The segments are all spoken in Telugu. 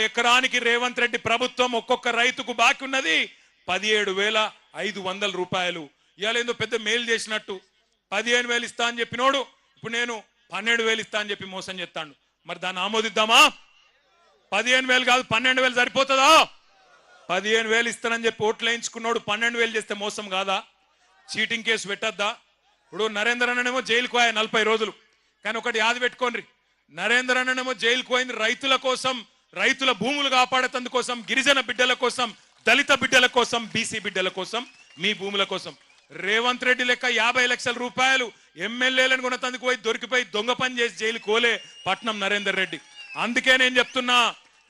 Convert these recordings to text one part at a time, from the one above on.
ఎకరానికి రేవంత్ రెడ్డి ప్రభుత్వం ఒక్కొక్క రైతుకు బాకి ఉన్నది 17,500 రూపాయలు. ఇవాళ ఏందో పెద్ద మేలు చేసినట్టు 15,000 ఇస్తా అని చెప్పినోడు ఇప్పుడు నేను 12,000 ఇస్తా అని చెప్పి మోసం చేస్తాడు. మరి దాన్ని ఆమోదిద్దామా? 15,000 కాదు 12,000 సరిపోతుందా? 15,000 ఇస్తానని చెప్పి ఓట్లు వేయించుకున్నాడు 12,000 చేస్తే మోసం కాదా? చీటింగ్ కేసు పెట్టద్దా? ఇప్పుడు నరేంద్ర అన్ననేమో జైలుకు పోయా 40 రోజులు. కానీ ఒకటి యాద పెట్టుకోండి, నరేంద్ర అన్ననేమో జైలుకు పోయింది రైతుల కోసం, రైతుల భూములు కాపాడేందుకు కోసం, గిరిజన బిడ్డల కోసం, దళిత బిడ్డల కోసం, బీసీ బిడ్డల కోసం, మీ భూముల కోసం. రేవంత్ రెడ్డి లెక్క 50 లక్షల రూపాయలు ఎమ్మెల్యేలను కొనతందుకు పోయి దొరికిపోయి దొంగ పని చేసి జైలు కోలే పట్నం నరేందర్ రెడ్డి. అందుకే నేను చెప్తున్నా,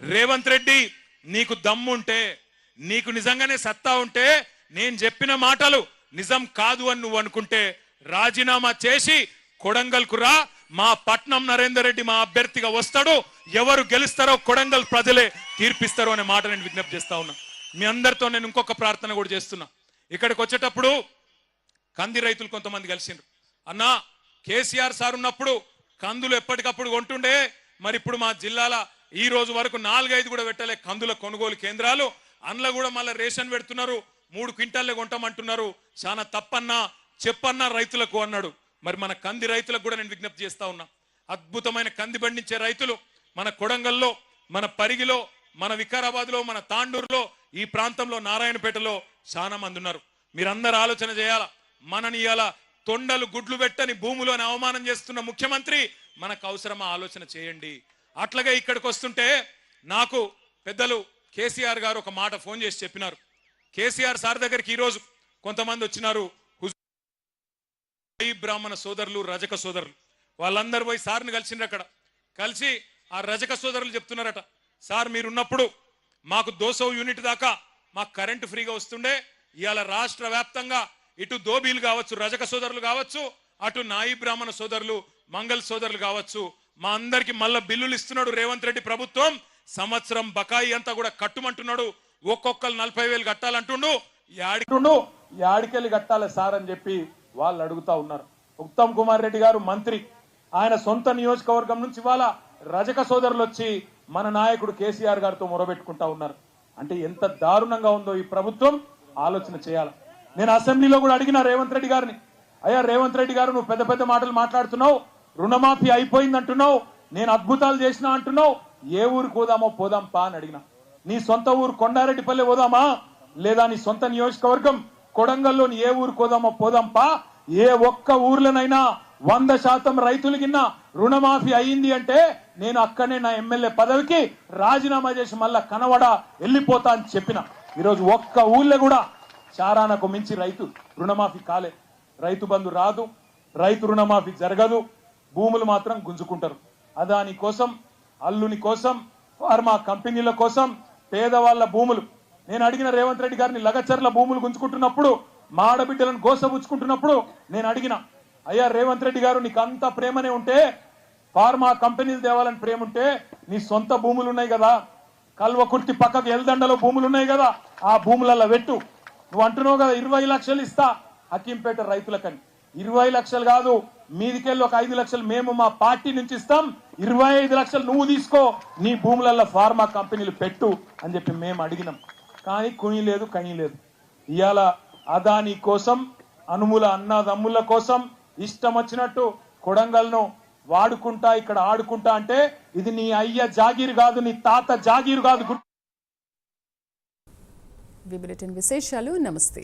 రేవంత్ రెడ్డి నీకు దమ్ముంటే, నీకు నిజంగానే సత్తా ఉంటే, నేను చెప్పిన మాటలు నిజం కాదు అని నువ్వు అనుకుంటే రాజీనామా చేసి కొడంగల్కు రా. మా పట్నం నరేందర్ రెడ్డి మా అభ్యర్థిగా వస్తాడు. ఎవరు గెలుస్తారో కొడంగల్ ప్రజలే తీర్పిస్తారో అనే మాట నేను విజ్ఞప్తి చేస్తా ఉన్నా. మీ అందరితో నేను ఇంకొక ప్రార్థన కూడా చేస్తున్నా. ఇక్కడికి వచ్చేటప్పుడు కంది రైతులు కొంతమంది కలిసిండ్రు. అన్నా, కేసీఆర్ సార్ ఉన్నప్పుడు కందులు ఎప్పటికప్పుడు కొంటుండే, మరి ఇప్పుడు మా జిల్లాల ఈ రోజు వరకు 4-5 కూడా పెట్టలే కందుల కొనుగోలు కేంద్రాలు. అందులో కూడా మళ్ళీ రేషన్ పెడుతున్నారు, 3 క్వింటాల్లే కొంటామంటున్నారు. చాలా తప్పన్నా చెప్పన్నా రైతులకు అన్నాడు. మరి మన కంది రైతులకు కూడా నేను విజ్ఞప్తి చేస్తా ఉన్నా. అద్భుతమైన కంది పండించే రైతులు మన కొడంగల్లో, మన పరిగిలో, మన వికారాబాద్లో, మన తాండూరులో, ఈ ప్రాంతంలో నారాయణపేటలో చాలా మంది ఉన్నారు. మీరందరూ ఆలోచన చేయాలా. మనని ఇయాల తొండలు గుడ్లు పెట్టని భూములు అని అవమానం చేస్తున్న ముఖ్యమంత్రి మనకు అవసరమా? ఆలోచన చేయండి. అట్లాగే ఇక్కడికి వస్తుంటే నాకు పెద్దలు కేసీఆర్ గారు ఒక మాట ఫోన్ చేసి చెప్పినారు. కేసీఆర్ సార్ దగ్గరికి ఈరోజు కొంతమంది వచ్చినారు, బ్రాహ్మణ సోదరులు, రజక సోదరులు. వాళ్ళందరూ పోయి సార్ని కలిసిండ్రు. అక్కడ కలిసి ఆ రజక సోదరులు చెప్తున్నారట, సార్ మీరున్నప్పుడు మాకు 200 యూనిట్ దాకా మాకు కరెంటు ఫ్రీగా వస్తుండే. ఇవాళ రాష్ట్ర వ్యాప్తంగా ఇటు దోబీలు కావచ్చు, రజక సోదరులు కావచ్చు, అటు నాయి బ్రాహ్మణ సోదరులు, మంగళ సోదరులు కావచ్చు, మా అందరికి మళ్ళా బిల్లులు ఇస్తున్నాడు రేవంత్ రెడ్డి ప్రభుత్వం. సంవత్సరం బకాయి అంతా కూడా కట్టుమంటున్నాడు. ఒక్కొక్కరు 40,000 కట్టాలంటుండు. యాడికెళ్ళి కట్టాలి సార్ అని చెప్పి వాళ్ళు అడుగుతా ఉన్నారు. ఉత్తమ్ కుమార్ రెడ్డి గారు మంత్రి, ఆయన సొంత నియోజకవర్గం నుంచి ఇవాళ రజక సోదరులు వచ్చి మన నాయకుడు కేసీఆర్ గారితో మొరబెట్టుకుంటా ఉన్నారు. అంటే ఎంత దారుణంగా ఉందో ఈ ప్రభుత్వం, ఆలోచన చేయాలి. నేను అసెంబ్లీలో కూడా అడిగిన రేవంత్ రెడ్డి గారిని, అయ్యా రేవంత్ రెడ్డి గారు నువ్వు పెద్ద పెద్ద మాటలు మాట్లాడుతున్నావు, రుణమాఫీ అయిపోయింది అంటున్నావు, నేను అద్భుతాలు చేసినా అంటున్నావు, ఏ ఊరికి పోదామో పోదాం పా అని అడిగిన. నీ సొంత ఊరు కొండారెడ్డిపల్లె పోదామా, లేదా నీ సొంత నియోజకవర్గం కొడంగల్లోని ఏ ఊరికి పోదామో పోదాం పా. ఏ ఒక్క ఊర్లోనైనా 100% రైతులకిన్నా రుణమాఫీ అయ్యింది అంటే నేను అక్కడనే నా ఎమ్మెల్యే పదవికి రాజీనామా చేసి మళ్ళా కనవడ వెళ్ళిపోతా అని చెప్పిన. ఈరోజు ఒక్క ఊళ్ళో కూడా చారానకు మించి రైతు రుణమాఫీ కాలే. రైతు బంధు రాదు, రైతు రుణమాఫీ జరగదు, భూములు మాత్రం గుంజుకుంటారు. అదాని కోసం, అల్లుని కోసం, ఫార్మా కంపెనీల కోసం పేదవాళ్ల భూములు. నేను అడిగిన రేవంత్ రెడ్డి గారిని, లగచర్ల భూములు గుంజుకుంటున్నప్పుడు, మాడబిడ్డలను గోసబుచ్చుకుంటున్నప్పుడు నేను అడిగిన, అయ్యా రేవంత్ రెడ్డి గారు నీకు అంత ప్రేమనే ఉంటే, ఫార్మా కంపెనీలు తేవాలని ప్రేమ ఉంటే, నీ సొంత భూములు ఉన్నాయి కదా, కల్వకుర్తి పక్కకు ఎల్దండలో భూములు ఉన్నాయి కదా, ఆ భూములలో పెట్టు. నువ్వు అంటున్నావు కదా 20 లక్షలు ఇస్తా హకీంపేట రైతులకని. 20 లక్షలు కాదు, మీదికెళ్ళి ఒక 5 లక్షలు మేము మా పార్టీ నుంచి ఇస్తాం, 25 లక్షలు నువ్వు తీసుకో, నీ భూములలో ఫార్మా కంపెనీలు పెట్టు అని చెప్పి మేము అడిగినాం. కానీ కుని లేదు, కని లేదు. ఇవాళ అదాని కోసం, అనుముల అన్నదమ్ముల కోసం ఇష్టం వచ్చినట్టు కొడంగల్ను వాడుకుంటా, ఇక్కడ ఆడుకుంటా అంటే ఇది నీ అయ్య జాగీరు కాదు, నీ తాత జాగీరు కాదు. విశేషాలు. నమస్తే.